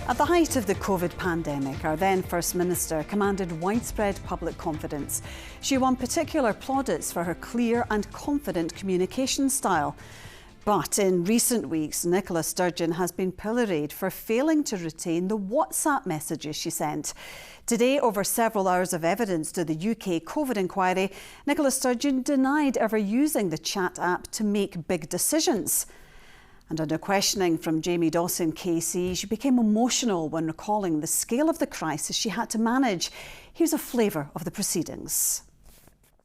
At the height of the COVID pandemic, our then First Minister commanded widespread public confidence. She won particular plaudits for her clear and confident communication style. But in recent weeks, Nicola Sturgeon has been pilloried for failing to retain the WhatsApp messages she sent. Today, over several hours of evidence to the UK COVID inquiry, Nicola Sturgeon denied ever using the chat app to make big decisions. And under questioning from Jamie Dawson KC, she became emotional when recalling the scale of the crisis she had to manage. Here's a flavour of the proceedings.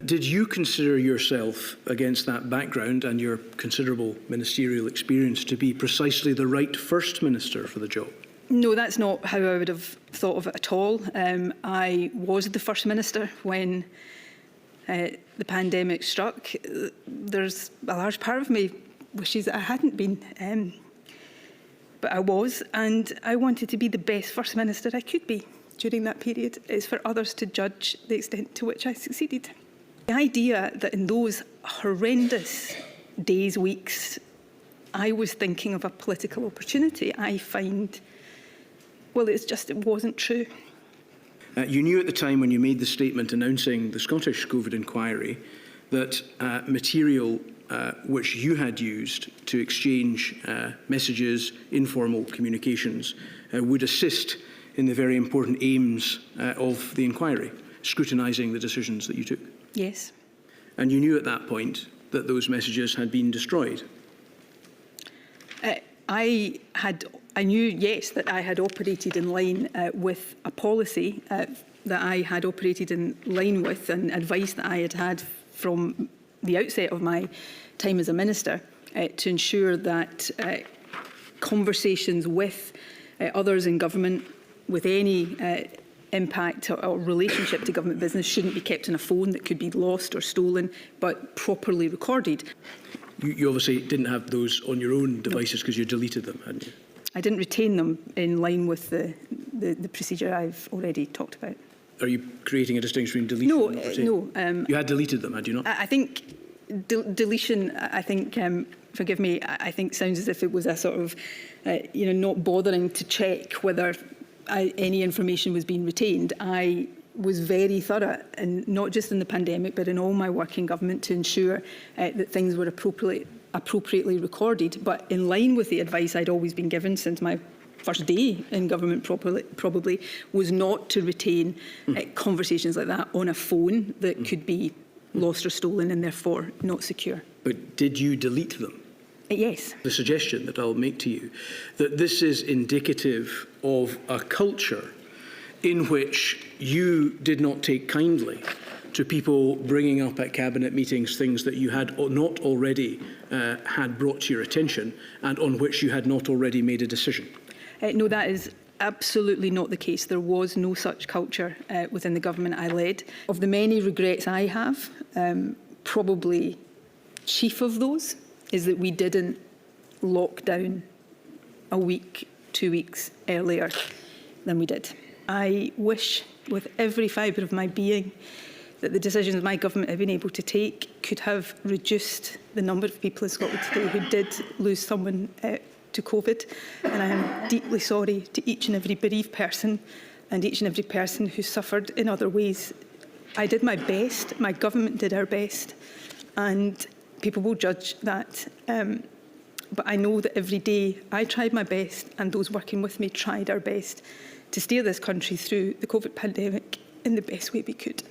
Did you consider yourself, against that background and your considerable ministerial experience, to be precisely the right First Minister for the job? No, that's not how I would have thought of it at all. I was the First Minister when the pandemic struck. There's a large part of me wishes that I hadn't been, but I was, and I wanted to be the best First Minister I could be during that period. It's for others to judge the extent to which I succeeded. The idea that in those horrendous days, weeks, I was thinking of a political opportunity, I find, well, it wasn't true. You knew at the time when you made the statement announcing the Scottish COVID inquiry that material which you had used to exchange messages, informal communications, would assist in the very important aims of the inquiry, scrutinising the decisions that you took. Yes. And you knew at that point that those messages had been destroyed. I knew, yes, that I had operated in line with a policy that I had operated in line with, and advice that I had had from the outset of my time as a minister to ensure that conversations with others in government with any impact or relationship to government business shouldn't be kept on a phone that could be lost or stolen, but properly recorded. You obviously didn't have those on your own devices because you deleted them, hadn't you? I didn't retain them in line with the procedure I've already talked about. Are you creating a distinction between deletion and retaining? No. You had deleted them, had you not? I think deletion, I think, forgive me, I think sounds as if it was a sort of, not bothering to check whether any information was being retained. I was very thorough, and not just in the pandemic, but in all my work in government, to ensure that things were appropriately recorded, but in line with the advice I'd always been given since my first day in government probably was not to retain conversations like that on a phone that could be lost or stolen and therefore not secure. But did you delete them? Yes. The suggestion that I'll make to you, that this is indicative of a culture in which you did not take kindly to people bringing up at cabinet meetings things that you had not already had brought to your attention and on which you had not already made a decision. No, that is absolutely not the case. There was no such culture within the government I led. Of the many regrets I have, probably chief of those is that we didn't lock down a week, 2 weeks earlier than we did. I wish with every fibre of my being that the decisions my government have been able to take could have reduced the number of people in Scotland today who did lose someone to COVID, and I am deeply sorry to each and every bereaved person and each and every person who suffered in other ways. I did my best, my government did our best, and people will judge that. But I know that every day I tried my best, and those working with me tried our best to steer this country through the COVID pandemic in the best way we could.